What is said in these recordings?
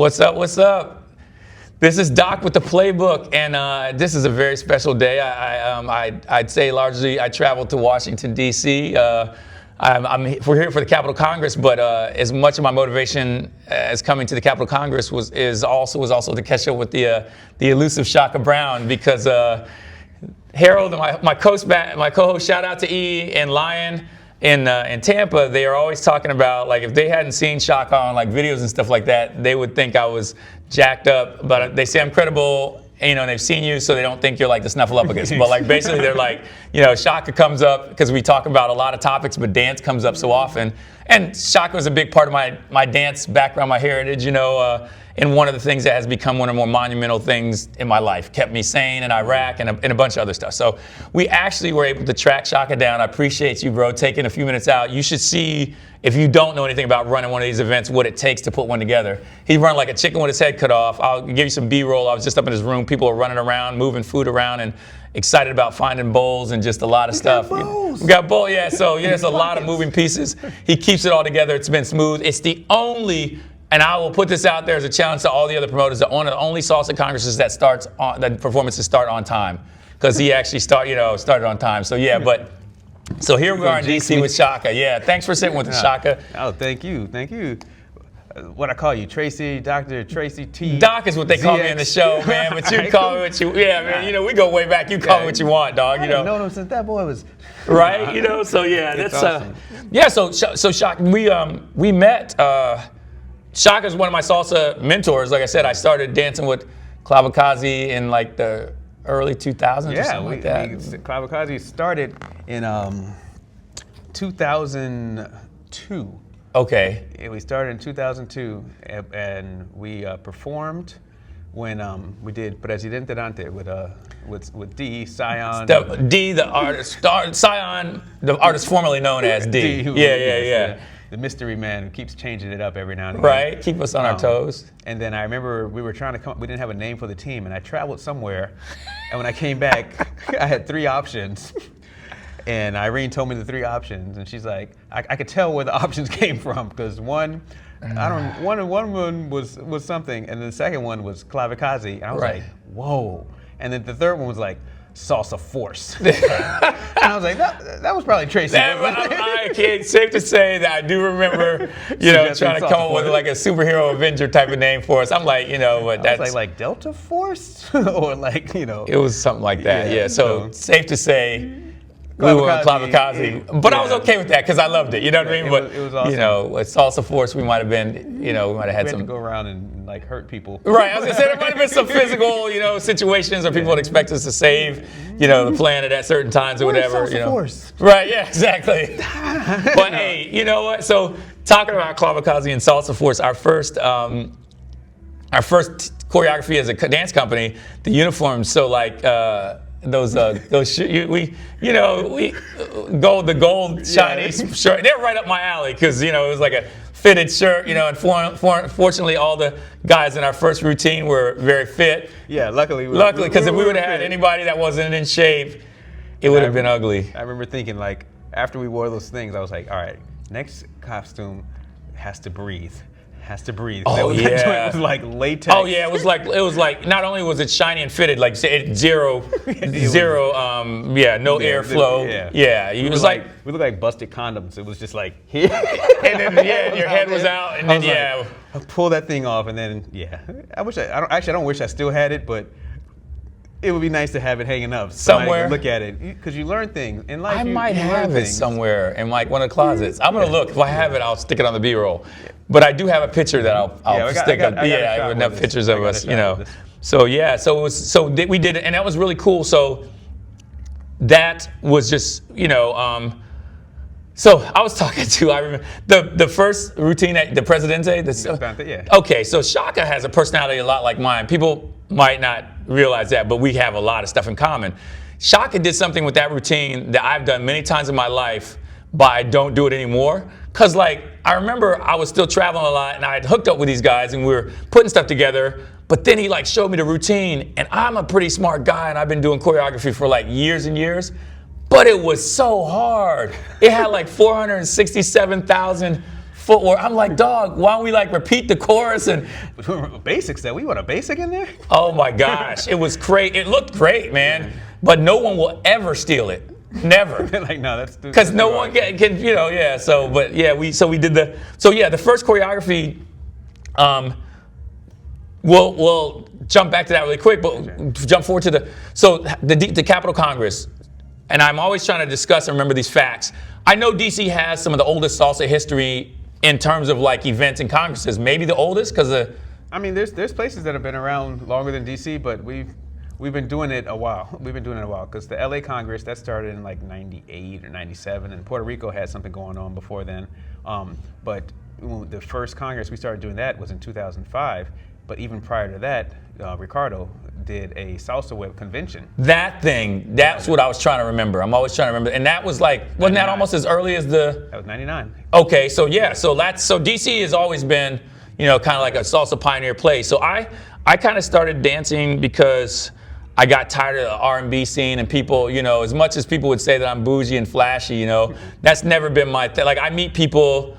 What's up? What's up? This is Doc with the Playbook, and this is a very special day. I'd say largely I traveled to Washington, D.C. We're here for the Capitol Congress, but as much of my motivation as coming to the Capitol Congress was also to catch up with the elusive Shaka Brown, because Harold and my co-host, shout out to E and Lion in Tampa, they are always talking about, like, if they hadn't seen Shaka on like videos and stuff like that, they would think I was jacked up. But they say I'm credible, and they've seen you, so they don't think you're like the Snuffleupagus. But like basically they're like, Shaka comes up because we talk about a lot of topics, but dance comes up so often. And Shaka was a big part of my dance background, my heritage, and one of the things that has become one of the more monumental things in my life, kept me sane in Iraq and a bunch of other stuff. So we actually were able to track Shaka down. I appreciate you, bro, taking a few minutes out. You should see, if you don't know anything about running one of these events, what it takes to put one together. He run like a chicken with his head cut off. I'll give you some B-roll. I was just up in his room. People are running around, moving food around, and excited about finding bowls and just a lot of stuff. We got bowls, yeah. So there's a lot of moving pieces. He keeps it all together. It's been smooth. It's the only, and I will put this out there as a challenge to all the other promoters, the only salsa congresses that performances start on time, because he actually started on time. So yeah, so here we are in DC with Shaka. Yeah, thanks for sitting with us, Shaka. Oh, thank you. What I call you, Tracy, Dr. Tracy T. Doc is what they call me in the show, man. But you call me what you, yeah, man. We go way back. You call me what you want, dog. I didn't know him since that boy was right. So yeah, that's awesome. Yeah. So Shaka, we met. Shaka's one of my salsa mentors. Like I said, I started dancing with ClaveKazi in like the early 2000s or something like that. ClaveKazi started in 2002. Okay. Yeah, we started in 2002, and we performed when we did Presidente Dante with D, Scion. The artist, Scion, the artist formerly known as D. Yeah. The mystery man who keeps changing it up every now and again. Right, keep us on our toes. And then I remember we were trying to we didn't have a name for the team, and I traveled somewhere, and when I came back, I had 3 options. And Irene told me the 3 options, and she's like, I could tell where the options came from, because one was something, and then the second one was ClaveKazi, and I was like, whoa. And then the third one was like Salsa Force. And I was like, that was probably Tracy. Safe to say that I do remember, trying to come up with like a superhero Avenger type of name for us. I'm like, but that's like Delta Force, or like, It was something like that. Yeah. So safe to say, we were on ClaveKazi, but I was okay with that because I loved it. You know what I mean? It was awesome. With Salsa Force, we might have been, we might have had some. To go around and like hurt people. Right. I was gonna say there might have been some physical, situations where people would expect us to save, the planet at certain times or whatever. Salsa Force. Right. Yeah. Exactly. But hey, you know what? So talking about ClaveKazi and Salsa Force, our first choreography as a dance company, the uniforms. So like. Those we gold shiny shirt. They're right up my alley because it was like a fitted shirt. And fortunately all the guys in our first routine were very fit. Yeah, luckily because if we would have had anybody that wasn't in shape, it would have been ugly. I remember thinking, like, after we wore those things, I was like, all right, next costume has to breathe. Oh yeah, that joint was like latex. Oh yeah, it was like not only was it shiny and fitted, like zero, no airflow. Yeah. We looked like busted condoms. It was just like here, and then your head was out, and then I pull that thing off, and then I don't wish I still had it, but it would be nice to have it hanging up somewhere. Look at it, because you learn things in life. I might have it somewhere in like one of the closets. I'm gonna look. If I have it, I'll stick it on the B-roll. But I do have a picture that I'll stick up. Enough pictures of us, So so we did it, and that was really cool. So that was just, So I was talking to, I remember the first routine at the Presidente. Okay, so Shaka has a personality a lot like mine. People might not realize that, but we have a lot of stuff in common. Shaka did something with that routine that I've done many times in my life, but I don't do it anymore. Cause like, I remember I was still traveling a lot and I had hooked up with these guys and we were putting stuff together, but then he like showed me the routine, and I'm a pretty smart guy and I've been doing choreography for like years and years, but it was so hard. It had like 467,000 footwork. I'm like, dog, why don't we like repeat the chorus? And Basics that we want a basic in there? oh my gosh, it was great. It looked great, man. But no one will ever steal it. Never. Like, no, that's because no one can, you know, yeah. So, but yeah, we did the first choreography. We'll jump back to that really quick, but jump forward to the Capitol Congress. And I'm always trying to discuss and remember these facts. I know DC has some of the oldest salsa history in terms of like events and congresses. Maybe the oldest because I mean, there's places that have been around longer than DC, but we've been doing it a while. We've been doing it a while because the LA Congress that started in like '98 or '97, and Puerto Rico had something going on before then. But the first Congress we started doing that was in 2005. But even prior to that, Ricardo did a salsa web convention. That's what I was trying to remember. I'm always trying to remember. And that was like, wasn't that almost as early as the? That was 99. Okay, so yeah, so DC has always been, you know, kind of like a salsa pioneer place. So I kind of started dancing because I got tired of the R&B scene and people, you know, as much as people would say that I'm bougie and flashy, you know, that's never been my thing. Like I meet people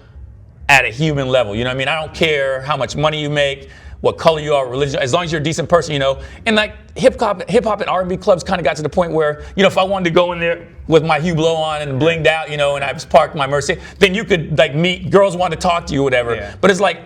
at a human level, you know what I mean? I don't care how much money you make, what color you are, religion, as long as you're a decent person, you know. And like hip hop and R&B clubs kind of got to the point where, you know, if I wanted to go in there with my Hugh Blow on and blinged out, you know, and I was parked my Mercedes, then you could like meet girls want to talk to you, whatever. Yeah. But it's like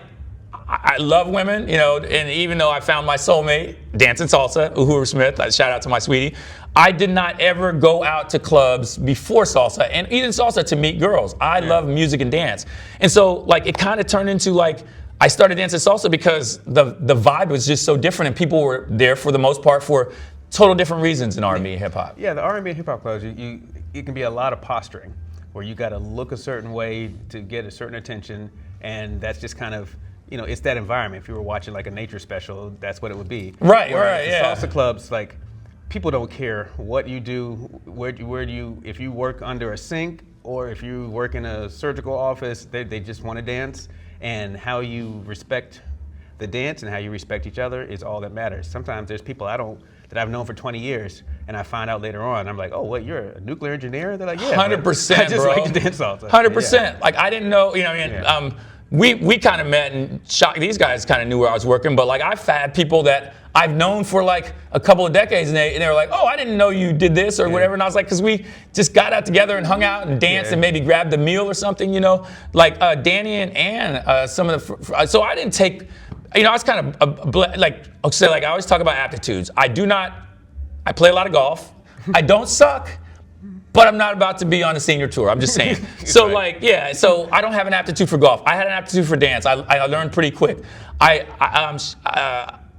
I love women, you know, and even though I found my soulmate dancing salsa, Uhuru Smith, shout out to my sweetie, I did not ever go out to clubs before salsa and even salsa to meet girls. I love music and dance, and so like it kind of turned into like. I started dancing salsa because the vibe was just so different and people were there for the most part for total different reasons in R&B and hip hop. Yeah, the R&B and hip hop clubs, it can be a lot of posturing where you got to look a certain way to get a certain attention, and that's just kind of, you know, it's that environment. If you were watching like a nature special, that's what it would be. Right, Whereas yeah. Salsa clubs, like people don't care what you do, where do you, if you work under a sink or if you work in a surgical office, they just want to dance. And how you respect the dance and how you respect each other is all that matters. Sometimes there's people that I've known for 20 years, and I find out later on, I'm like, oh, what, you're a nuclear engineer? They're like, yeah, 100%, I just bro. like to dance salsa. 100%. Yeah. Like I didn't know, you know, I mean, we kind of met and these guys kind of knew where I was working, but like I've had people that I've known for like a couple of decades, and they were like, oh, I didn't know you did this or whatever. And I was like, because we just got out together and hung out and danced and maybe grabbed a meal or something, you know. Like Danny and Ann, some of the, so I didn't take, you know, I was kind of like I always talk about aptitudes. I play a lot of golf. I don't suck. But I'm not about to be on a senior tour. I'm just saying. So like, yeah. So I don't have an aptitude for golf. I had an aptitude for dance. I learned pretty quick.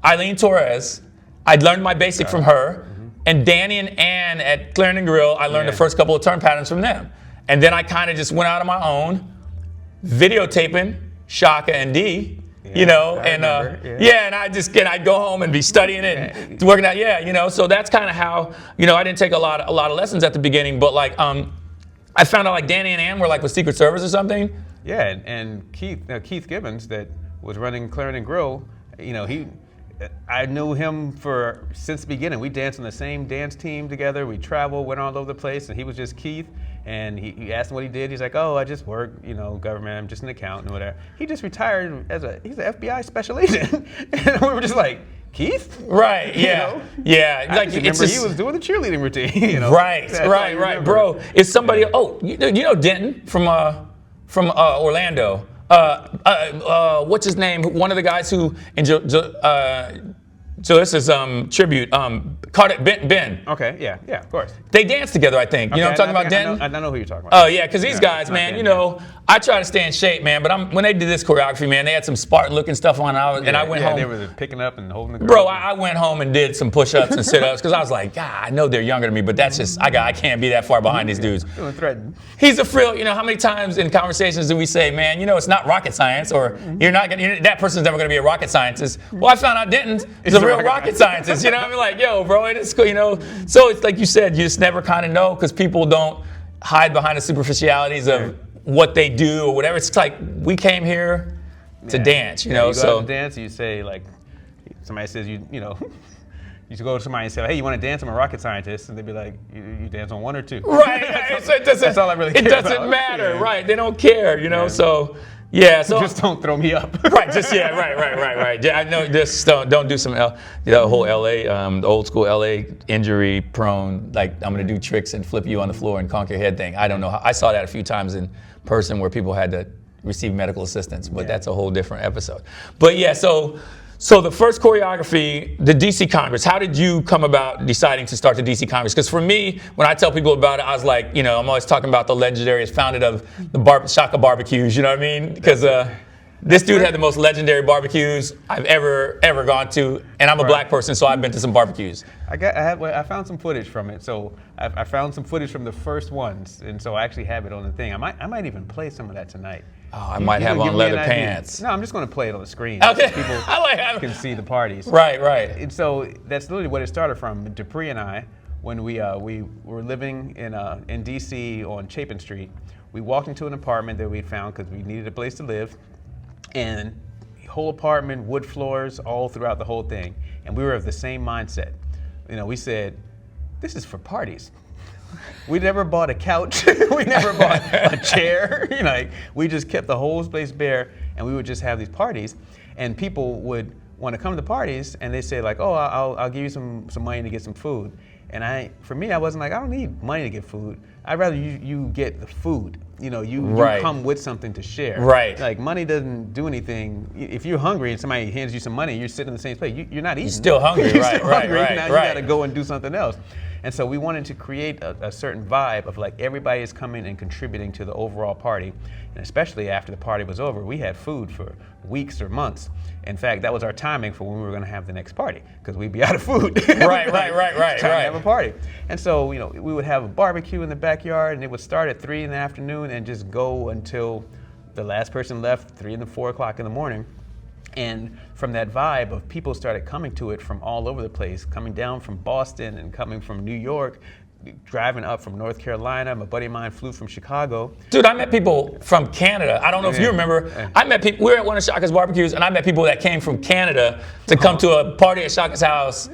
Eileen Torres, I learned my basic from her. And Danny and Ann at Clarendon Grill, I learned the first couple of turn patterns from them. And then I kind of just went out on my own, videotaping Shaka and D. You know, and and I'd go home and be studying it, and working out. Yeah, you know, so that's kind of how, you know, I didn't take a lot of lessons at the beginning, but like I found out like Danny and Ann were like with Secret Service or something. Yeah, and Keith Gibbons that was running Clarendon Grill, you know, I knew him since the beginning. We danced on the same dance team together. We traveled, went all over the place, and he was just Keith. And he asked him what he did. He's like, oh, I just work, you know, government. I'm just an accountant or whatever. He just retired he's an FBI special agent. And we were just like, Keith? Right, yeah. You know? Yeah. I like, remember he was doing the cheerleading routine, you know? Right, bro. It's somebody, you know Denton from Orlando. What's his name? One of the guys who in Jalissa's tribute, Ben. Okay, yeah, of course. They dance together, I think. You know what I'm talking about, Denton? I don't know who you're talking about. Oh, yeah, because these guys, man, you know, I try to stay in shape, man, but when they did this choreography, man, they had some Spartan-looking stuff on, and I went home. They were picking up and holding the girl. Bro, I went home and did some push-ups and sit-ups, because I was like, God, I know they're younger than me, but that's just, I can't be that far behind these dudes. Feeling threatened. He's a frill. You know, how many times in conversations do we say, man, you know, it's not rocket science, or that person's never going to be a rocket scientist. Well, I found out Denton is a real rocket scientist. You know what I mean? Like, yo, bro, it's cool, you know. So it's like you said, you just never kind of know, because people don't hide behind the superficialities of what they do or whatever. It's like, we came here to dance, you know. You go out to dance, you say, like, somebody says, you know, used to go to somebody and say, hey, you want to dance? I'm a rocket scientist. And they'd be like, you dance on one or two. Right. So that's all I really care about. It doesn't matter, right? They don't care, you know. Yeah. So yeah. So just don't throw me up. Right. Just right. Yeah, I know. Just don't do some the whole LA, the old school LA injury prone. Like I'm gonna do tricks and flip you on the floor and conk your head thing. I don't know. I saw that a few times in person where people had to receive medical assistance, but that's a whole different episode. But yeah, so the first choreography, the DC Congress, how did you come about deciding to start the DC Congress? Because for me, when I tell people about it, I was like, you know, I'm always talking about the legendary, it's founded of the Shaka barbecues, you know what I mean? Because this dude had the most legendary barbecues I've ever gone to, and I'm a black person, so I've been to some barbecues. I found some footage from it. So I found some footage from the first ones, and so I actually have it on the thing. I might even play some of that tonight. Oh, I might have on leather pants. No, I'm just going to play it on the screen. Okay. So people can see the parties. Right. And so that's literally what it started from. Dupree and I, when we were living in DC on Chapin Street, we walked into an apartment that we'd found because we needed a place to live, and whole apartment, wood floors, all throughout the whole thing. And we were of the same mindset. You know, we said, this is for parties. We never bought a couch. We never bought a chair. You know, like, we just kept the whole place bare, and we would just have these parties. And people would want to come to the parties, and they say like, "Oh, I'll give you some money to get some food." And for me, I wasn't like, I don't need money to get food. I'd rather you get the food. You know, you come with something to share. Right. Like money doesn't do anything. If you're hungry and somebody hands you some money, you're sitting in the same place. You're not eating. You're still hungry. You're right. still Right. hungry. Right. Now you got to go and do something else. And so we wanted to create a certain vibe of like everybody is coming and contributing to the overall party. And especially after the party was over, we had food for weeks or months. In fact, that was our timing for when we were going to have the next party, because we'd be out of food. Right. Trying to have a party. And so, you know, we would have a barbecue in the backyard, and it would start at 3 in the afternoon and just go until the last person left, 3 and 4 o'clock in the morning. And from that vibe of people started coming to it from all over the place, coming down from Boston and coming from New York, driving up from North Carolina. My buddy of mine flew from Chicago. Dude, I met people from Canada. I don't know if you remember. I met people, we were at one of Shaka's barbecues, and I met people that came from Canada to come to a party at Shaka's house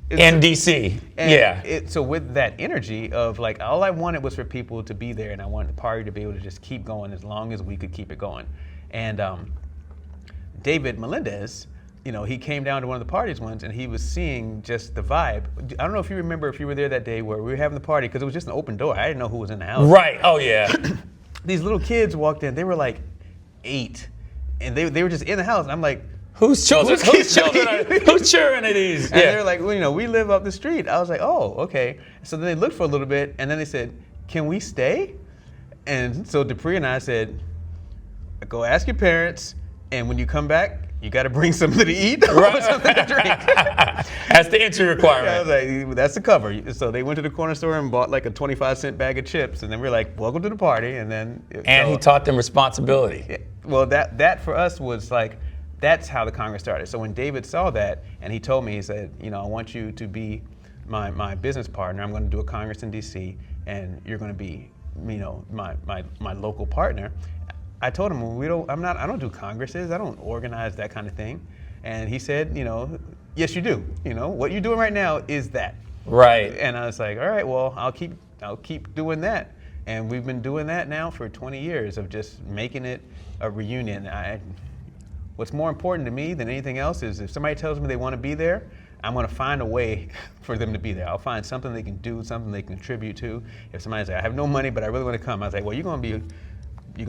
in DC. So with that energy of like, all I wanted was for people to be there, and I wanted the party to be able to just keep going as long as we could keep it going. And David Melendez, you know, he came down to one of the parties once, and he was seeing just the vibe. I don't know if you remember, if you were there that day where we were having the party, because it was just an open door. I didn't know who was in the house. Right. Oh yeah. These little kids walked in. They were like 8, and they were just in the house. And I'm like, whose children are these? And they were like, well, you know, we live up the street. I was like, oh, okay. So then they looked for a little bit, and then they said, can we stay? And so Dupree and I said, go ask your parents. And when you come back, you got to bring something to eat or something to drink. That's the entry requirement. I was like, that's the cover. So they went to the corner store and bought like a 25-cent bag of chips, and then we're like, welcome to the party. And then he taught them responsibility. Well, that for us was like, that's how the Congress started. So when David saw that, and he told me, he said, you know, I want you to be my business partner. I'm going to do a Congress in DC, and you're going to be, you know, my local partner. I told him, I don't do Congresses. I don't organize that kind of thing. And he said, you know, yes, you do. You know, what you're doing right now is that. Right. And I was like, all right, well, I'll keep doing that. And we've been doing that now for 20 years of just making it a reunion. What's more important to me than anything else is if somebody tells me they want to be there, I'm going to find a way for them to be there. I'll find something they can do, something they can contribute to. If somebody's like, I have no money, but I really want to come, I was like, well, you're going to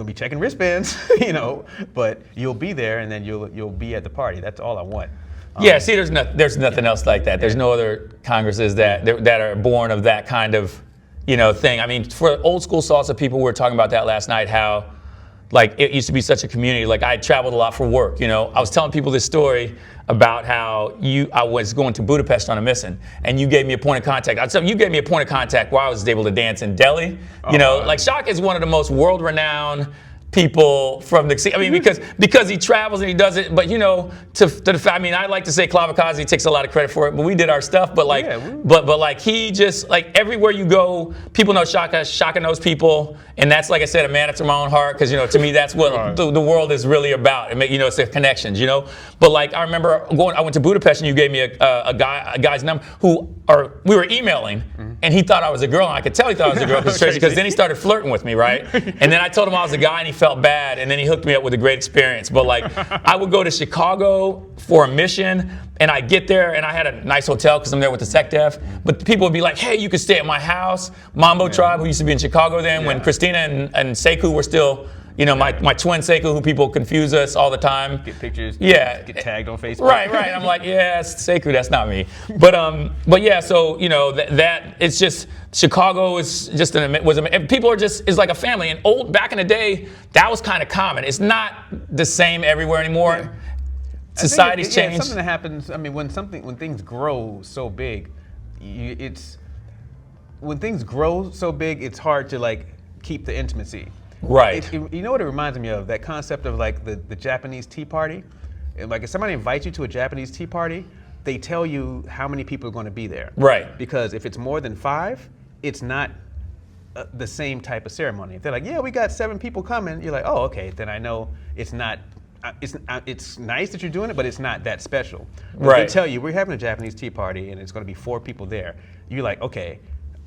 be checking wristbands, you know, but you'll be there, and then you'll be at the party. That's all I want. Yeah, see, there's nothing else like that. There's no other Congresses that are born of that kind of, you know, thing. I mean, for old school salsa people, we were talking about that last night, how like it used to be such a community. Like I traveled a lot for work, you know. I was telling people this story about how I was going to Budapest on a mission, and you gave me a point of contact. You gave me a point of contact while I was able to dance in Delhi. You know, like Shaka is one of the most world-renowned people from the, I mean, because he travels and he does it, but you know, to the fact, I mean, I like to say ClaveKazi takes a lot of credit for it, but we did our stuff, but like, but like he just, like everywhere you go, people know Shaka, Shaka knows people, and that's, like I said, a man after my own heart, because you know, to me, that's what the world is really about, and you know, it's the connections, you know, but like, I remember I went to Budapest and you gave me a guy's number we were emailing, and he thought I was a girl, and I could tell he thought I was a girl, because then he started flirting with me, right? And then I told him I was a guy, and he felt bad, and then he hooked me up with a great experience. But like, I would go to Chicago for a mission, and I get there, and I had a nice hotel because I'm there with the SecDef, but people would be like, hey, you could stay at my house. Mambo Tribe, who used to be in Chicago then, when Christina and Sekou were still, you know, my twin Sekou, who people confuse us all the time. Get pictures, get tagged on Facebook. Right. I'm like, yeah, it's Sekou, that's not me. But yeah, so, you know, that it's just, Chicago is just people are just, is like a family. And back in the day, that was kind of common. It's not the same everywhere anymore. Yeah. Society's changed. It's something that happens, I mean, when things grow so big, when things grow so big, it's hard to like keep the intimacy. Right. You know what it reminds me of? That concept of like the Japanese tea party. Like if somebody invites you to a Japanese tea party, they tell you how many people are going to be there. Right. Because if it's more than 5, it's not the same type of ceremony. If they're like, yeah, we got 7 people coming, you're like, oh, okay, then I know it's not. It's nice that you're doing it, but it's not that special. When they tell you we're having a Japanese tea party and it's going to be 4 people there, you're like, okay,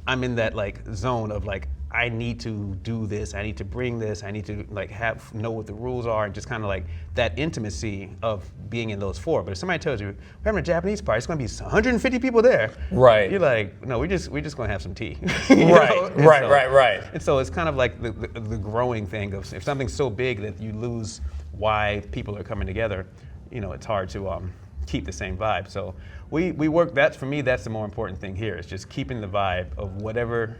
I'm in that like zone of like, I need to do this, I need to bring this, I need to like know what the rules are, and just kind of like that intimacy of being in those 4. But if somebody tells you we're having a Japanese party, it's going to be 150 people there. Right. You're like, no, we're just going to have some tea. Right. And so it's kind of like the growing thing of if something's so big that you lose why people are coming together, you know, it's hard to keep the same vibe. So we work. For me, that's the more important thing here. It's just keeping the vibe of whatever.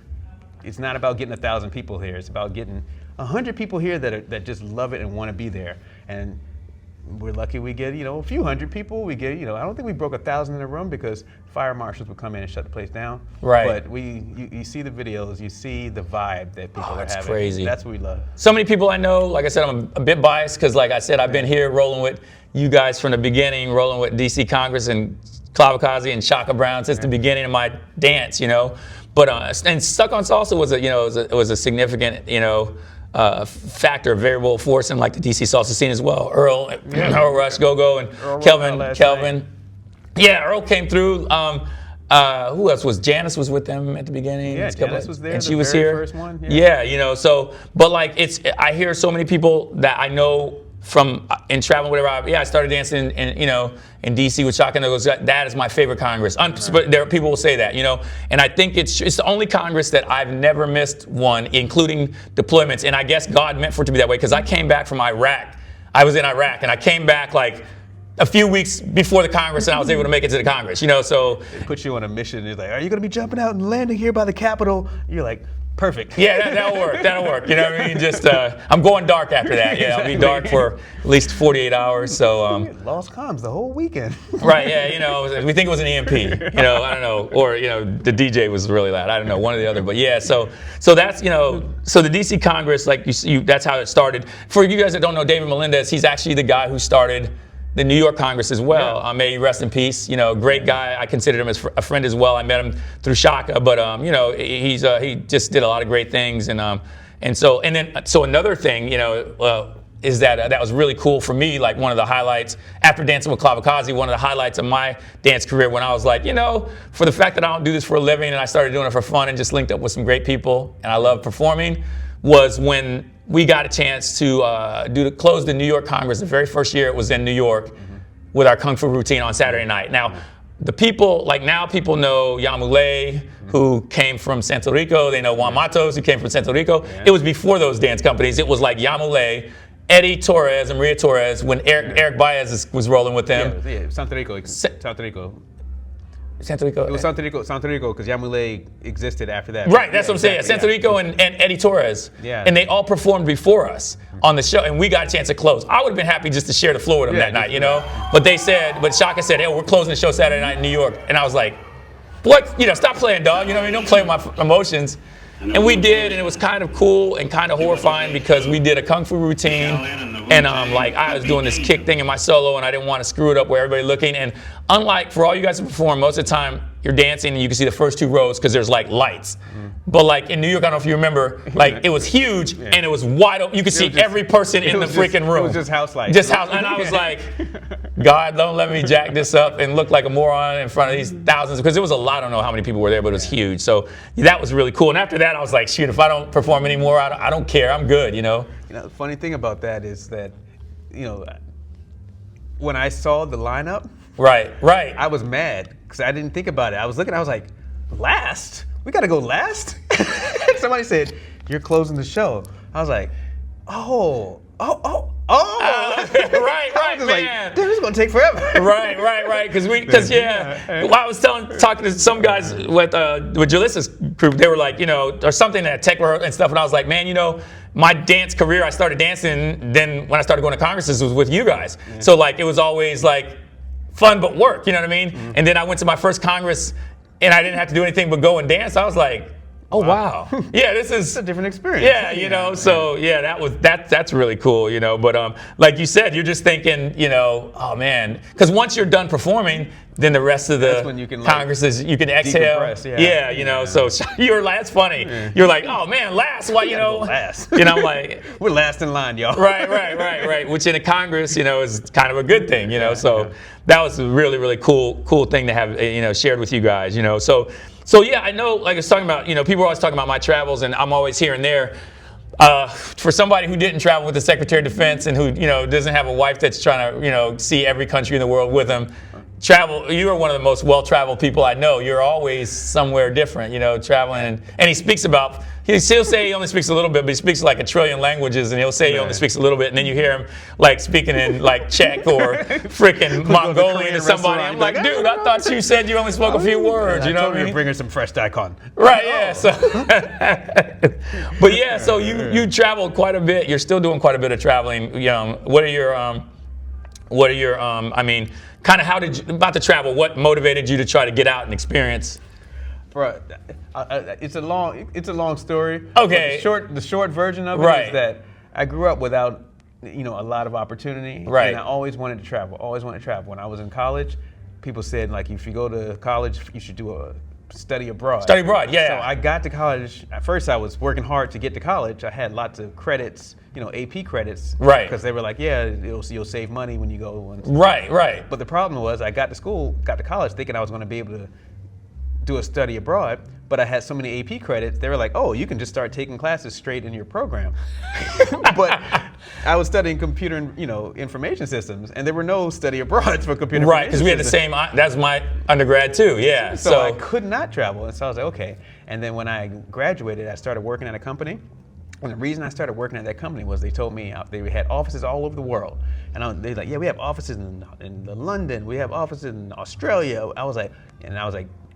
It's not about getting 1,000 people here. It's about getting 100 people here that just love it and want to be there. And we're lucky we get, you know, a few hundred people. We get, you know, I don't think we broke 1,000 in a room because fire marshals would come in and shut the place down. Right. But you see the videos, you see the vibe that people are having. It's crazy. That's what we love. So many people I know, like I said, I'm a bit biased because, like I said, I've been here rolling with you guys from the beginning, rolling with DC Congress and ClaveKazi and Shaka Brown since the beginning of my dance, you know. But and Stuck on Salsa was a significant, you know, factor, variable force in like the DC Salsa scene as well. Earl Rush, Go-Go, and Earl Kelvin. Yeah, Earl came through. Who else was? Janice was with them at the beginning. Yeah, Janice was there. And she was here. First one. Yeah, you know. So, but like I hear so many people that I know from in traveling, whatever. I started dancing in DC with Shaka, and goes, that is my favorite Congress. But there people will say that, you know, and I think it's the only Congress that I've never missed one, including deployments. And I guess God meant for it to be that way because I came back from Iraq. I was in Iraq, and I came back like a few weeks before the Congress, and I was able to make it to the Congress, you know. So it puts you on a mission. It's like, are you going to be jumping out and landing here by the Capitol? You're like, perfect. Yeah, that'll work. That'll work. You know what I mean? Just I'm going dark after that. Yeah, I'll be dark for at least 48 hours. So lost comms the whole weekend. Right. Yeah. You know, we think it was an EMP. You know, I don't know, or you know, the DJ was really loud. I don't know, one or the other. But yeah. So that's, you know, so the DC Congress, like that's how it started. For you guys that don't know, David Melendez, he's actually the guy who started the New York Congress as well. Yeah. May he rest in peace. You know, great guy. I considered him as a friend as well. I met him through Shaka, but you know, he just did a lot of great things, and so another thing, you know, is that was really cool for me. Like one of the highlights after dancing with ClaveKazi, one of the highlights of my dance career when I was like, you know, for the fact that I don't do this for a living and I started doing it for fun and just linked up with some great people and I love performing, was when we got a chance to close the New York Congress. The very first year it was in New York with our Kung Fu routine on Saturday night. Now, the people, like now people know Yamule, who came from Santo Rico. They know Juan Matos, who came from Santo Rico. It was before those dance companies. It was like Yamule, Eddie Torres, and Maria Torres when Eric Baez was rolling with them. Yeah, Santo Rico. Santo Rico. Santo Rico. It was Santo Rico, because Yamule existed after that. Right, that's what I'm saying. Santo Rico and Eddie Torres. Yeah. And they all performed before us on the show, and we got a chance to close. I would have been happy just to share the floor with them that night, you know? But Shaka said, hey, we're closing the show Saturday night in New York. And I was like, what, stop playing, dog. You know what I mean? Don't play with my emotions. And we did, and it was kind of cool and kind of horrifying because we did a kung fu routine, and like I was doing this kick thing in my solo, and I didn't want to screw it up where everybody looking. And unlike for all you guys who perform, most of the time you're dancing and you can see the first 2 rows because there's like lights. But like in New York, I don't know if you remember, like it was huge and it was wide open. You could see every person in the freaking room. It was just house lights. Just house, and I was like, God, don't let me jack this up and look like a moron in front of these thousands, because it was a lot. I don't know how many people were there, but it was huge. So that was really cool. And after that, I was like, shoot, if I don't perform anymore, I don't care. I'm good, The funny thing about that is that, when I saw the lineup, right, I was mad because I didn't think about it. I was looking, I was like, last? We got to go last? Somebody said, you're closing the show. I was like, oh. Right, man. Like, dude, this is gonna take forever. Right. Because well, I was talking to some guys with Jalissa's group. They were like, or something that tech and stuff, and I was like, man, my dance career, I started dancing. Then when I started going to congresses, was with you guys. Yeah. So like, it was always like fun but work. You know what I mean? Mm-hmm. And then I went to my first congress, and I didn't have to do anything but go and dance. I was like, oh wow. Yeah, this is a different experience. Yeah, so that's really cool, But like you said, you're just thinking, oh man, because once you're done performing, then the rest of the congresses, you can exhale. So that's funny. Yeah. You're like, oh man, last. Why, last. I'm like, we're last in line, y'all. Right. Which in a congress, is kind of a good thing, So that was a really, really cool thing to have, shared with you guys, So yeah, I know, like I was talking about, people are always talking about my travels, and I'm always here and there. For somebody who didn't travel with the Secretary of Defense and who, doesn't have a wife that's trying to, see every country in the world with him, you are one of the most well-traveled people I know. You're always somewhere different, traveling. And he speaks about, he'll say he only speaks a little bit, but he speaks like a trillion languages, and he'll say he only speaks a little bit, and then you hear him like speaking in like Czech or freaking Mongolian to somebody. I'm like, dude, I thought you said you only spoke a few words. I told you to bring her some fresh daikon. Right, yeah. So, but yeah, so you traveled quite a bit. You're still doing quite a bit of traveling. What are your kind of about the travel? What motivated you to try to get out and experience? Bro, it's a long story. Okay. The short version of it is that I grew up without a lot of opportunity. Right. And I always wanted to travel. When I was in college, people said like if you go to college, you should do a study abroad. Study abroad, yeah. So I got to college. At first, I was working hard to get to college. I had lots of credits, AP credits. Right. Because they were like, yeah, you'll save money when you go. Right. But the problem was I got to college thinking I was going to be able to do a study abroad, but I had so many AP credits, they were like, oh, you can just start taking classes straight in your program. But I was studying computer, information systems, and there were no study abroads for computer. Right, because we had the same, that's my undergrad too, yeah. So I could not travel, and so I was like, okay. And then when I graduated, I started working at a company. And the reason I started working at that company was they told me they had offices all over the world. And they're like, yeah, we have offices in London, we have offices in Australia. I was like,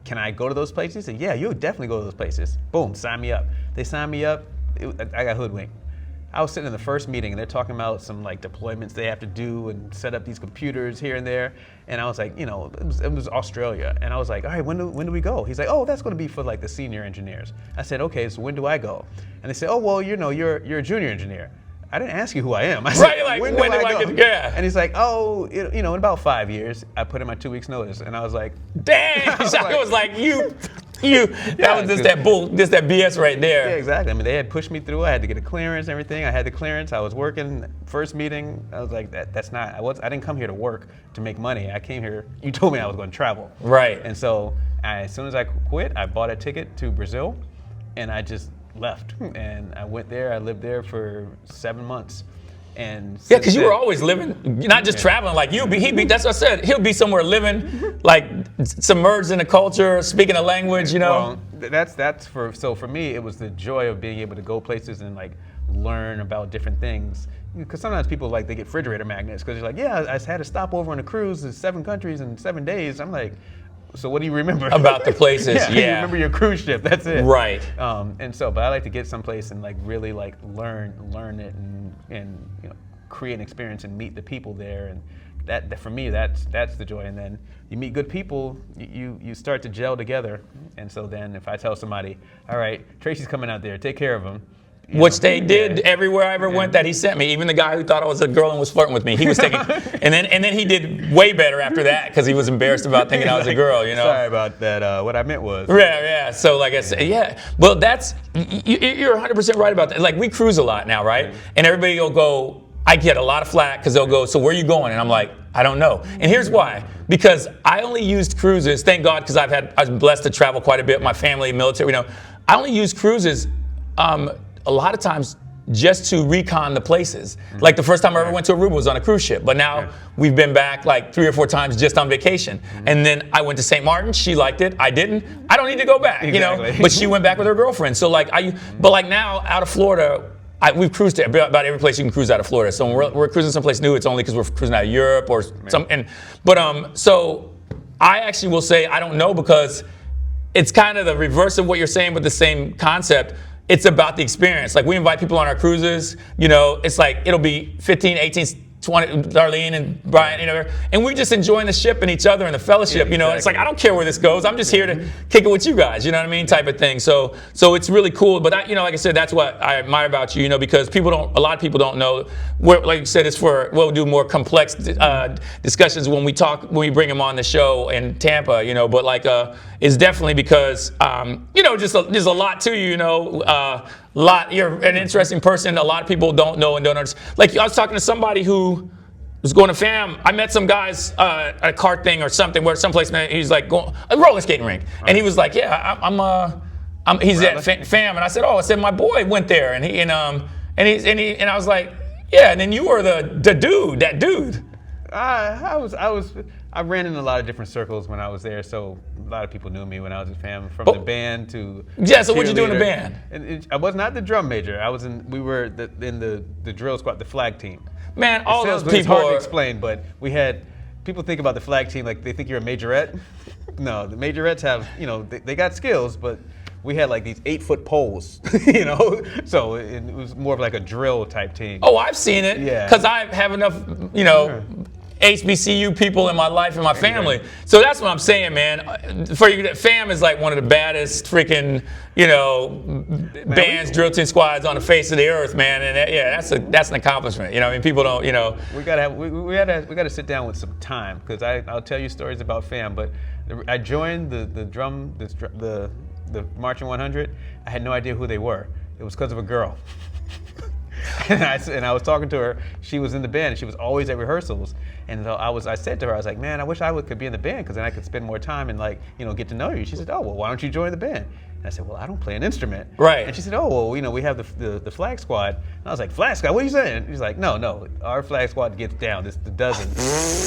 can I go to those places? He said, yeah, you'll definitely go to those places. Boom, sign me up. They signed me up. I got hoodwinked. I was sitting in the first meeting, and they're talking about some like deployments they have to do and set up these computers here and there. And I was like, it was Australia. And I was like, all right, when do we go? He's like, oh, that's going to be for like the senior engineers. I said, okay, so when do I go? And they said, oh, well, you're a junior engineer. I didn't ask you who I am. I said, like, when do I go? Yeah. And he's like, oh, in about 5 years. I put in my 2 weeks notice, and I was like, dang. Shaka was like, you. That was just that BS right there. Yeah, exactly. I mean, they had pushed me through. I had to get a clearance and everything. I had the clearance. I was working. First meeting, I was like, that's not. I didn't come here to work to make money. I came here. You told me I was going to travel. Right. And so as soon as I quit, I bought a ticket to Brazil, and I just left. And I went there. I lived there for 7 months. And yeah, because you were always living, not just traveling. Like he'd be. That's what I said. He'll be somewhere living, like submerged in the culture, speaking a language. Well, for me, it was the joy of being able to go places and like learn about different things. Because sometimes people they get refrigerator magnets because you're like, yeah, I had a stopover on a cruise in 7 countries in 7 days. I'm like, so what do you remember about the places? Yeah, you remember your cruise ship. That's it. Right. But I like to get someplace and really learn it and create an experience and meet the people there and that for me, that's the joy. And then you meet good people, you start to gel together. And so then if I tell somebody, all right, Tracy's coming out there, take care of him. Which they did everywhere I ever went that he sent me. Even the guy who thought I was a girl and was flirting with me, he was taking, and then he did way better after that because he was embarrassed about thinking I was a girl. Sorry about that. What I meant was. Yeah. So like I said, yeah. Well, you're 100% right about that. Like we cruise a lot now, right? And everybody will go. I get a lot of flack because they'll go, so where are you going? And I'm like, I don't know. And here's why. Because I only used cruises, thank God, because I was blessed to travel quite a bit. My family, military, I only used cruises a lot of times just to recon the places. Like the first time I ever went to Aruba was on a cruise ship. But now we've been back like 3 or 4 times just on vacation. And then I went to St. Martin. She liked it. I didn't. I don't need to go back, But she went back with her girlfriend. So like now out of Florida, we've cruised to about every place you can cruise out of Florida. So when we're cruising someplace new, it's only because we're cruising out of Europe or some. So I actually will say I don't know because it's kind of the reverse of what you're saying, but the same concept. It's about the experience. Like we invite people on our cruises, it's like it'll be 15, 18, 20, Darlene and Brian, and we're just enjoying the ship and each other and the fellowship, It's like, I don't care where this goes. I'm just here to kick it with you guys, you know what I mean? Type of thing. So it's really cool. But like I said, that's what I admire about you, because a lot of people don't know. Like you said, we'll do more complex discussions when we bring them on the show in Tampa, but it's definitely because, there's a lot to you, you're an interesting person. A lot of people don't know and don't understand. Like I was talking to somebody who was going to FAM. I met some guys at a kart thing or something where someplace, man, he's like going a roller skating rink, and he was like, yeah, he's at FAM, and I said, my boy went there, and I was like, yeah, and then you were that dude. I ran in a lot of different circles when I was there, so a lot of people knew me when I was at FAM, from the band to so what'd you do in the band? And I was not the drum major. We were in the drill squad, the flag team. Man, all those people. It's hard to explain, but people think about the flag team like they think you're a majorette. No, the majorettes have, they got skills, but we had like these 8-foot poles, so it was more of like a drill type team. Oh, I've seen it. Yeah. Because I have enough, HBCU people in my life and my family. So that's what I'm saying, man. For you, FAM is like one of the baddest freaking, bands, drill team squads on the face of the earth, man. And that's an accomplishment. People don't, We gotta sit down with some time, because I'll tell you stories about FAM. But I joined the Marching 100. I had no idea who they were. It was because of a girl. And I was talking to her. She was in the band, and she was always at rehearsals. And so I said to her, I was like, man, I wish I could be in the band, because then I could spend more time and get to know you. She said, oh, well, why don't you join the band? And I said, well, I don't play an instrument. Right. And she said, oh, well, we have the flag squad. And I was like, flag squad? What are you saying? She's like, no, our flag squad gets down. It's the dozen.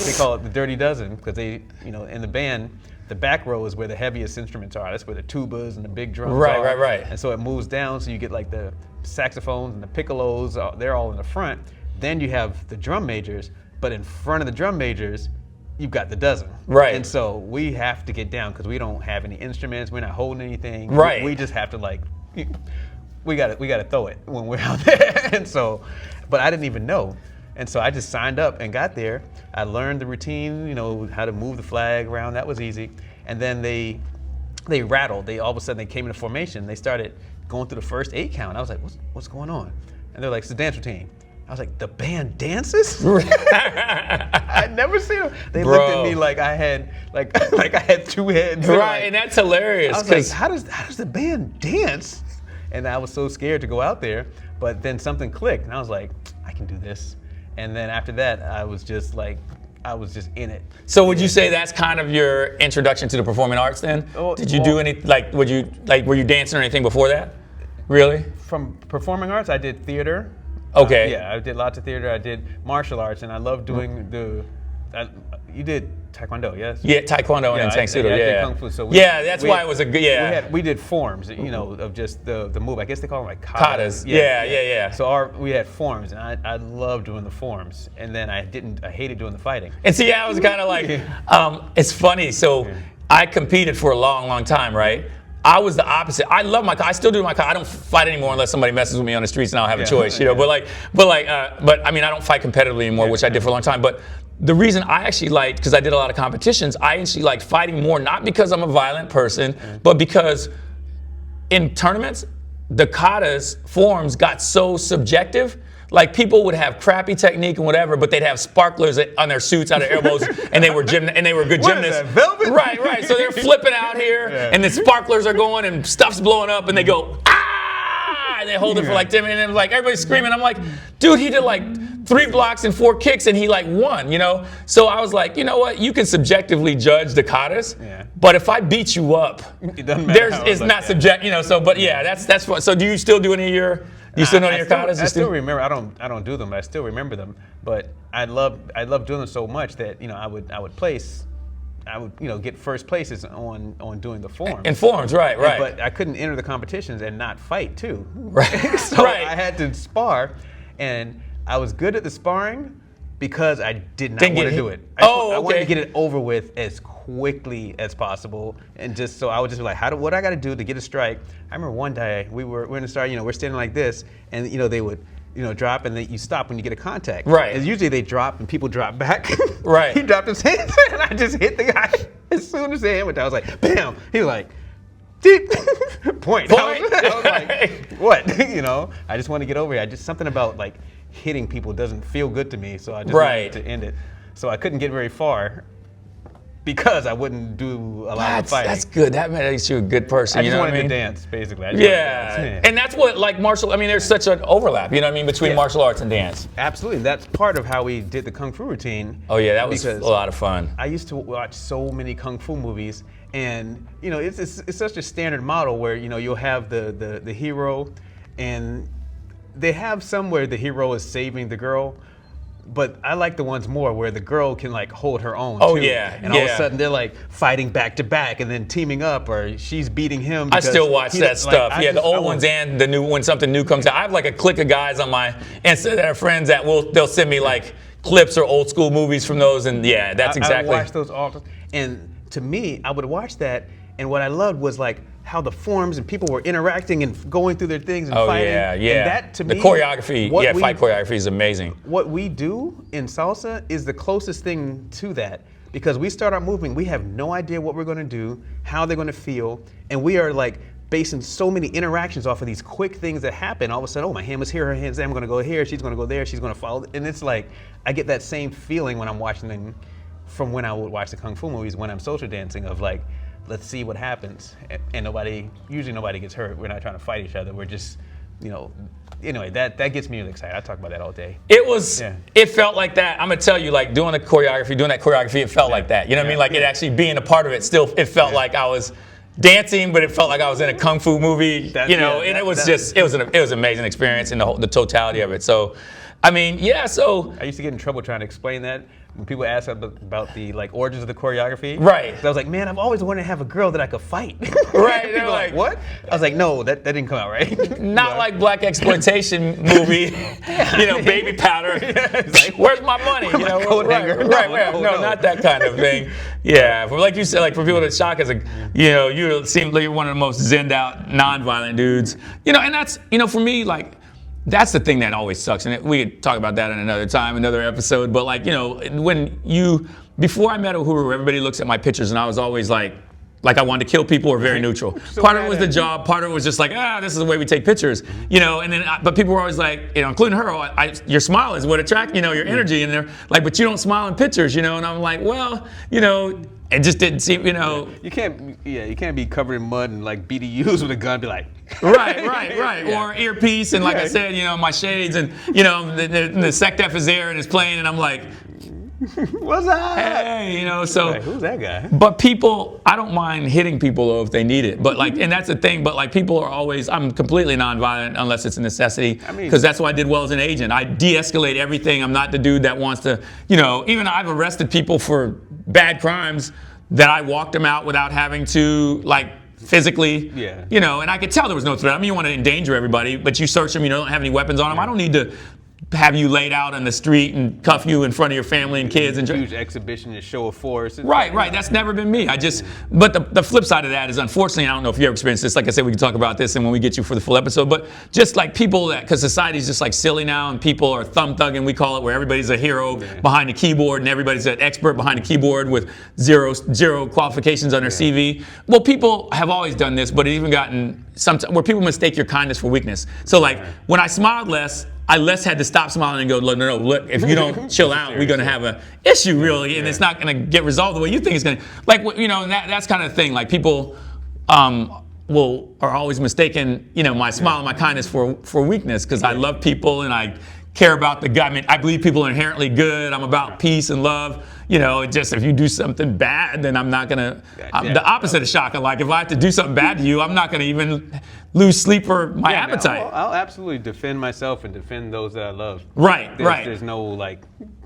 They call it the dirty dozen, because they, in the band, the back row is where the heaviest instruments are. That's where the tubas and the big drums are. Right. And so it moves down, so you get like the saxophones and the piccolos, they're all in the front. Then you have the drum majors, but in front of the drum majors, you've got the dozen. Right. And so we have to get down, because we don't have any instruments, we're not holding anything. Right. We just have to we gotta throw it when we're out there. And so, but I didn't even know. And so I just signed up and got there. I learned the routine, how to move the flag around. That was easy. And then they rattled. All of a sudden they came into formation. They started going through the first 8 count. I was like, what's going on? And they're like, it's a dance routine. I was like, the band dances? I'd never seen them. They looked at me like I had like I had 2 heads. Right, and that's hilarious. I was like, how does the band dance? And I was so scared to go out there, but then something clicked, and I was like, I can do this. And then after that, I was just in it. So would you say that's kind of your introduction to the performing arts then? Did you do any, were you dancing or anything before that? Really? From performing arts, I did theater. Okay. Yeah, I did lots of theater. I did martial arts, and I love doing you did Taekwondo, yes? Yeah, Taekwondo and Tang Soo Do, I did Kung Fu. So that's why it was a good, we did forms, of just the move. I guess they call them like katas. Yeah. So we had forms, and I loved doing the forms, and then I hated doing the fighting. And see, I was kind of like, it's funny. So I competed for a long, long time, right? I was the opposite. I love I still do my I don't fight anymore unless somebody messes with me on the streets and I don't have a choice, But I mean, I don't fight competitively anymore, which I did for a long time. But the reason I actually liked, because I did a lot of competitions, I actually liked fighting more, not because I'm a violent person, but because in tournaments, the kata's forms got so subjective. Like people would have crappy technique and whatever, but they'd have sparklers on their suits out of elbows, and they were good gymnasts. What is that, velvet? Right. So they're flipping out here, and the sparklers are going, and stuff's blowing up, and they go and they hold it for like 10 minutes, and like everybody's screaming. I'm like, dude, he did like 3 blocks and 4 kicks, and he like won, you know? So I was like, you know what? You can subjectively judge the katas, but if I beat you up, it doesn't matter. it's not subject, you know. So, but yeah, that's what. So do you still do any of your? You still know your katas? I still remember. I don't do them, but I still remember them. But I love doing them so much that, you know, I would get first places on doing the forms. In forms, right. But I couldn't enter the competitions and not fight too. Right. So I had to spar, and I was good at the sparring because I did not want to do it. I wanted to get it over with as quickly as possible, and just so I would just be like, what I got to do to get a strike? I remember one day we're in the start, you know, we're standing like this, and you know they would, you know, drop, and then you stop when you get a contact. Right. And usually they drop and people drop back. Right. He dropped his hands, and I just hit the guy as soon as the hand went down. I was like, bam. He was like, point. I was like, what? You know, I just want to get over here. Something about like hitting people doesn't feel good to me, so I just wanted to end it. So I couldn't get very far because I wouldn't do a lot of fighting. That's good. That makes you a good person. I just you know wanted what I mean? to dance, basically. And that's what, like, martial, I mean, there's such an overlap, you know what I mean, between martial arts and dance. Absolutely. That's part of how we did the Kung Fu routine. Oh, yeah, that was a lot of fun. I used to watch so many Kung Fu movies, and, you know, it's such a standard model where, you know, you'll have the hero, and they have some where the hero is saving the girl, but I like the ones more where the girl can like hold her own. Oh too. yeah, and all of a sudden they're like fighting back to back and then teaming up, or she's beating him. I still watch that stuff. The old ones and the new when something new comes out. I have like a clique of guys on my Insta that are friends that they'll send me like clips or old school movies from those, and yeah, that's exactly. I watch those all, and to me, I would watch that, and what I loved was like how the forms and people were interacting and going through their things and fighting. Yeah. And that to me, the choreography, fight choreography is amazing. What we do in salsa is the closest thing to that, because we start out moving, we have no idea what we're going to do, how they're going to feel, and we are like basing so many interactions off of these quick things that happen. All of a sudden, oh, my hand was here, her hand's there, I'm going to go here, she's going to go there, she's going to follow, and it's like I get that same feeling when I'm watching them from when I would watch the Kung Fu movies when I'm social dancing, of like, let's see what happens, and usually nobody gets hurt. We're not trying to fight each other. We're just, you know, anyway, that gets me really excited. I talk about that all day. It felt like that. I'm gonna tell you, like doing that choreography, it felt like that. You know what I mean? Like it actually being a part of it, it felt like I was dancing, but it felt like I was in a Kung Fu movie. It was an amazing experience, and the totality of it. So, I mean, so I used to get in trouble trying to explain that. When people ask about the like origins of the choreography, right? So I was like, man, I've always wanted to have a girl that I could fight. Right? They're like, what? I was like, no, that didn't come out right. Not like black exploitation movie, baby powder. Like, where's my money? Right. No, not that kind of thing. Yeah, but like you said, like for people that Shaka is you seem like you're one of the most zenned out, non-violent dudes. And that's for me like. That's the thing that always sucks, and we could talk about that in another time, another episode. But like before I met Uhuru, everybody looks at my pictures, and I was always like I wanted to kill people or very neutral. So part of it was the job, part of it was just like this is the way we take pictures, And then but people were always like, including her, your smile is what attracts your energy, and they're like, but you don't smile in pictures, And I'm like, well, it just didn't seem, You can't be covered in mud and like BDUs with a gun and be like. Right. Or earpiece, and like I said, my shades, and the SecDef is there and it's playing, and I'm like, what's up? Hey, so like, who's that guy? But people, I don't mind hitting people though if they need it. But like, and that's the thing. But like, people are always, I'm completely nonviolent unless it's a necessity, because that's what I did well as an agent. I de-escalate everything. I'm not the dude that wants to, even I've arrested people for bad crimes that I walked them out without having to like physically, and I could tell there was no threat. I mean, you want to endanger everybody, but you search them, you don't have any weapons on them. I don't need to have you laid out on the street and cuff you in front of your family and kids and huge exhibition and show of force. Right. That's never been me. But the flip side of that is, unfortunately, I don't know if you ever experienced this. Like I said, we can talk about this and when we get you for the full episode. But just like people because society's just like silly now, and people are thumb thugging, we call it, where everybody's a hero behind the keyboard and everybody's an expert behind the keyboard with zero qualifications on their CV. Well, people have always done this, but it even gotten sometimes where people mistake your kindness for weakness. So like when I smiled less, I had to stop smiling and go, no, look, if you don't chill out, we're going to have an issue, really, and it's not going to get resolved the way you think it's going to. Like, and that's kind of the thing. Like, people are always mistaken, my smile and my kindness for weakness, because I love people and I care about the guy. I mean, I believe people are inherently good. I'm about peace and love. Just if you do something bad, then I'm not going to. The opposite of Shaka. Like, if I have to do something bad to you, I'm not going to even lose sleep for my appetite. I'll absolutely defend myself and defend those that I love. Right. There's no like,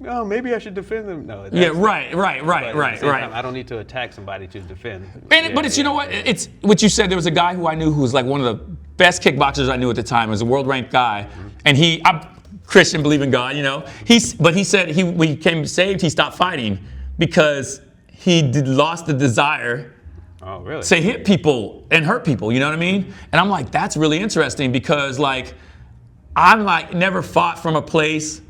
oh, maybe I should defend them. No. Right. I don't need to attack somebody to defend. But it's, what? It's what you said. There was a guy who I knew who was like one of the best kickboxers I knew at the time. He was a world-ranked guy, and I'm Christian, believe in God, But he said when he became saved, he stopped fighting because he lost the desire to hit people and hurt people, you know what I mean? And I'm like, that's really interesting, because like, I'm like never fought from a place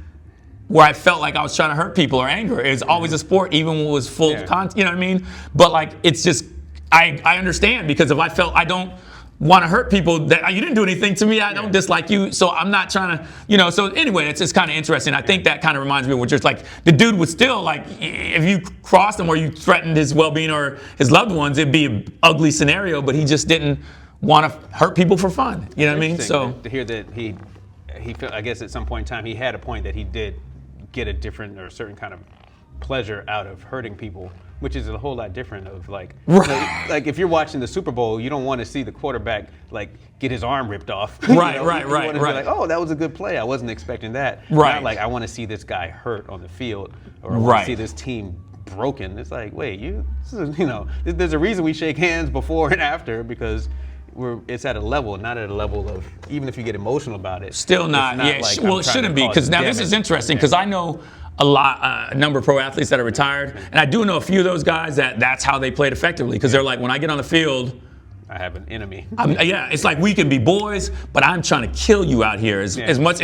where I felt like I was trying to hurt people or anger. It was always a sport, even when it was full of content, you know what I mean? But like, it's just, I understand, because if I felt I don't want to hurt people, that you didn't do anything to me, I don't dislike you, so I'm not trying to, so anyway, it's just kind of interesting. I think that kind of reminds me of what you're like, the dude would still, like, if you crossed him or you threatened his well-being or his loved ones, it'd be an ugly scenario, but he just didn't want to hurt people for fun, you know what I mean? So to hear that he I guess at some point in time he had a point that he did get a different or a certain kind of pleasure out of hurting people, which is a whole lot different of like if you're watching the Super Bowl, you don't want to see the quarterback like get his arm ripped off. Right. You want to be like, oh, that was a good play. I wasn't expecting that. Right. Not like I want to see this guy hurt on the field, or I want to see this team broken. It's like, wait, there's a reason we shake hands before and after, because it's at a level, not at a level of, even if you get emotional about it. Still not. Like, well, it shouldn't be, because now this is interesting, because I know a number of pro athletes that are retired, and I do know a few of those guys that's how they played effectively, because they're like, when I get on the field, I have an enemy. It's like we can be boys, but I'm trying to kill you out here as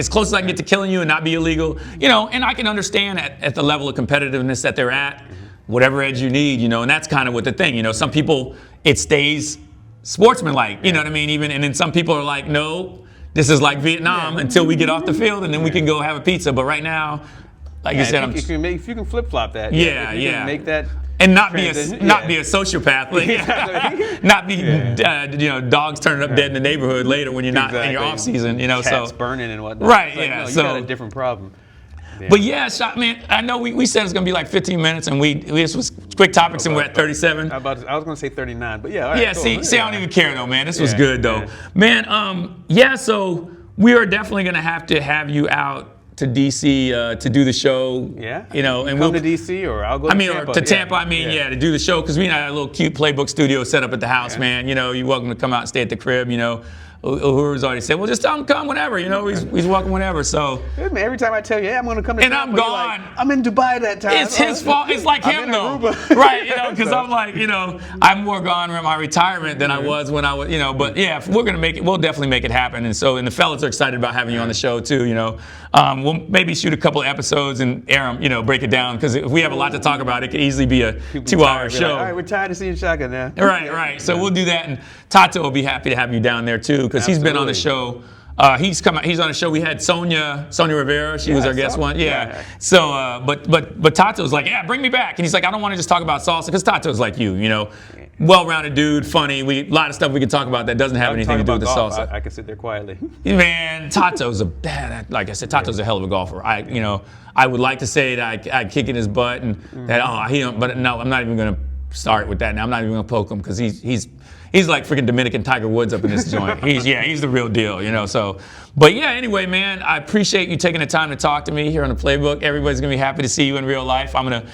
close as I can get to killing you and not be illegal, and I can understand at the level of competitiveness that they're at, whatever edge you need, and that's kind of what the thing, some people, it stays sportsmanlike, you know what I mean, and then some people are like, no, this is like Vietnam until we get off the field, and then we can go have a pizza, but right now, like you said, if you can flip-flop that, make that, and not be a sociopath, not be dogs turning up dead in the neighborhood later when you're not in your off season, cats burning and whatnot. Right, you got a different problem. But man, I know we said it's gonna be like 15 minutes, and this was quick topics, and we're at 37. I was gonna say 39, but all right, cool. See, I don't even care though, man. This was good though, man. So we are definitely gonna have you out to DC to do the show. Yeah. And we'll come to DC, or I'll go to Tampa. Or to Tampa. To do the show, because we had a little cute Playbook studio set up at the house, man. You're welcome to come out and stay at the crib. Uhura's already said, well, just tell him come whenever. He's welcome whenever. So every time I tell you, I'm going to come to Tampa, I'm gone. Like, I'm in Dubai that time. It's his fault. It's like him though, right? Because I'm like, I'm more gone in my retirement than I was when I was, But yeah, we're gonna make it. We'll definitely make it happen. And the fellas are excited about having you on the show too. We'll maybe shoot a couple of episodes and air them. Break it down, because if we have a lot to talk about, it could easily be a 2-hour show. All right, we're tired of seeing Shaka now. Right. So we'll do that, and Tato will be happy to have you down there too, because he's been on the show. He's on the show. We had Sonia Rivera. She was our guest one. Yeah. So, but Tato's like, bring me back. And he's like, I don't want to just talk about salsa, because Tato's like well-rounded dude, funny. A lot of stuff we can talk about that doesn't have anything to do with the salsa. I can sit there quietly. Man, Tato's like I said, Tato's a hell of a golfer. I would like to say that I'd kick in his butt and that but no, I'm not even gonna start with that. Now I'm not even gonna poke him because he's like freaking Dominican Tiger Woods up in this joint. He's the real deal, you know. So, but yeah, anyway, man, I appreciate you taking the time to talk to me here on the Playbook. Everybody's gonna be happy to see you in real life. I'm gonna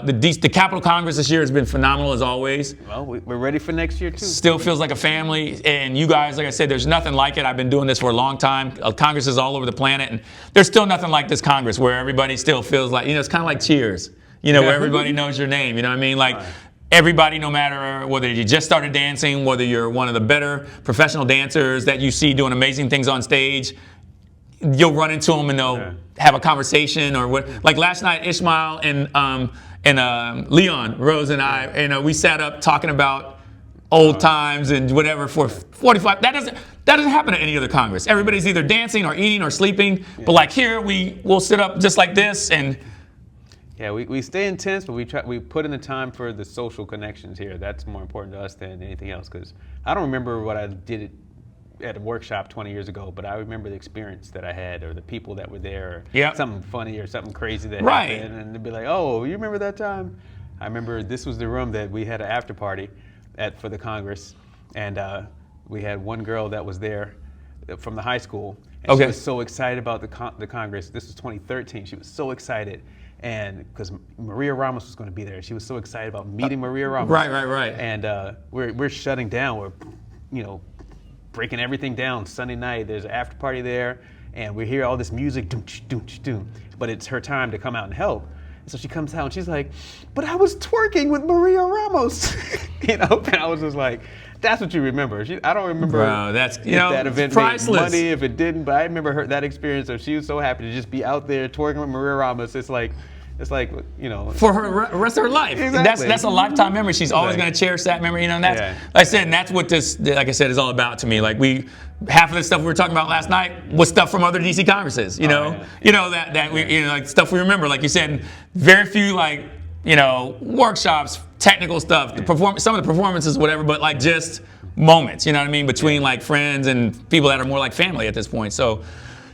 the Capitol Congress this year has been phenomenal as always. Well, we're ready for next year too. Still feels like a family, and you guys, like I said, there's nothing like it. I've been doing this for a long time. Congresses all over the planet, and there's still nothing like this Congress where everybody still feels like, you know, it's kind of like Cheers, you know, where everybody knows your name. You know what I mean? Like. Right. Everybody, no matter whether you just started dancing, whether you're one of the better professional dancers that you see doing amazing things on stage, you'll run into them and they'll have a conversation or what. Like last night, Ishmael and Leon Rose and I, you know, we sat up talking about old times and whatever for 45. That doesn't happen at any other Congress. Everybody's either dancing or eating or sleeping. But like here, we'll sit up just like this and. Yeah, we stay intense, but we put in the time for the social connections here. That's more important to us than anything else. Because I don't remember what I did at a workshop 20 years ago, but I remember the experience that I had, or the people that were there, or something funny or something crazy that happened, and they'd be like, "Oh, you remember that time?" I remember this was the room that we had an after party for the Congress, and we had one girl that was there from the high school, and she was so excited about the Congress. This was 2013. She was so excited. And because Maria Ramos was going to be there, she was so excited about meeting Maria Ramos. Right. And we're shutting down. We're, you know, breaking everything down. Sunday night, there's an after party there, and we hear all this music, doom. But it's her time to come out and help. And so she comes out and she's like, "But I was twerking with Maria Ramos," you know. And I was just like, "That's what you remember." I don't remember. Bro, that's that event made money, if it didn't. But I remember that experience. So she was so happy to just be out there twerking with Maria Ramos. It's like, you know. For her rest of her life. Exactly. That's a lifetime memory. She's always going to cherish that memory. You know, and that's, like I said, and that's what this, like I said, is all about to me. Like half of the stuff we were talking about last night was stuff from other DC Congresses. You know, you know that we, you know, like stuff we remember. Like you said, very few like, you know, workshops, technical stuff, some of the performances, whatever, but like just moments. You know what I mean, between like friends and people that are more like family at this point. So.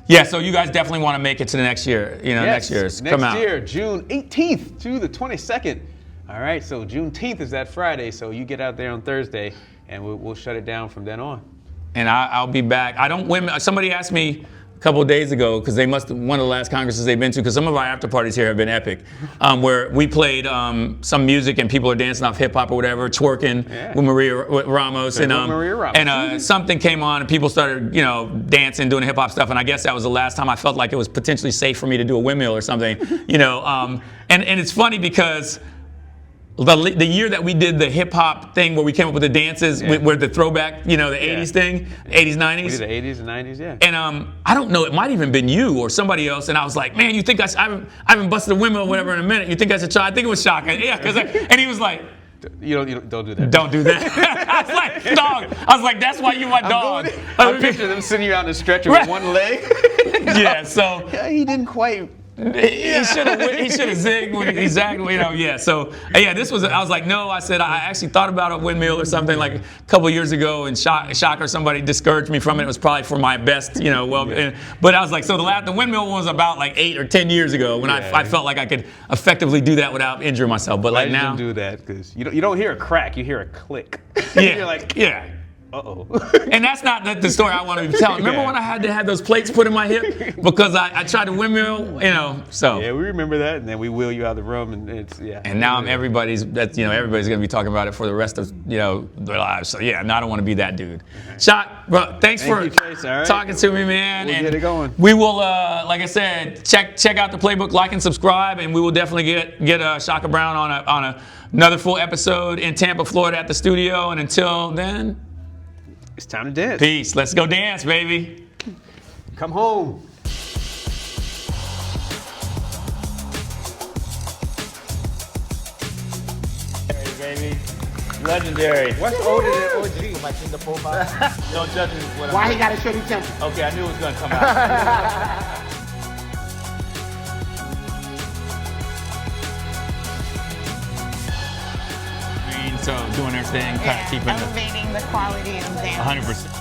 Yeah, so you guys definitely want to make it to the next year. You know, next year's come out. Next year, June 18th to the 22nd. All right, so Juneteenth is that Friday, so you get out there on Thursday, and we'll shut it down from then on. And I'll be back. Somebody asked me a couple of days ago, because they must have, one of the last Congresses they've been to, because some of our after parties here have been epic, where we played some music and people are dancing off hip hop or whatever, twerking with Maria Ramos, and something came on and people started, you know, dancing, doing hip hop stuff, and I guess that was the last time I felt like it was potentially safe for me to do a windmill or something, you know, and it's funny because. The year that we did the hip hop thing where we came up with the dances with the throwback, you know, the 80s thing, 80s, 90s. We did the 80s and 90s, yeah. And I don't know, it might even been you or somebody else. And I was like, "Man, you think I haven't busted a windmill or whatever in a minute. You think I should try?" I think it was Shaka. Yeah, and he was like, You don't do that. Don't do that. I was like, dog. I was like, that's why you my dog. I picture them sitting you out in a stretcher with one leg. Yeah, so. Yeah, he didn't quite. He should have zigged exactly, you know. Yeah, so this was. I was like, no. I said I actually thought about a windmill or something like a couple years ago, and Shaka or somebody discouraged me from it. It was probably for my best, you know. But I was like, so the windmill was about like 8 or 10 years ago when I felt like I could effectively do that without injuring myself. But like now, you do that because you don't hear a crack, you hear a click. Yeah, you're like, uh-oh. And that's not the story I wanted to tell. Remember when I had to have those plates put in my hip because I tried to windmill, you know, so. Yeah, we remember that, and then we wheel you out of the room, and it's, And now everybody's going to be talking about it for the rest of, you know, their lives. So yeah, I don't want to be that dude. Shaka, bro, thanks for talking to me, man. We'll get it going. We will, like I said, check out the Playbook, like and subscribe, and we will definitely get Shaka Brown on another full episode in Tampa, Florida at the studio. And until then. It's time to dance. Peace. Let's go dance, baby. Come home. Baby. Legendary. What's older than OG? My Tinder profile? Don't judge me. Why he got a shorty temper? Okay, I knew it was going to come out. So doing their thing, kind of keeping elevating the quality of dance. 100%.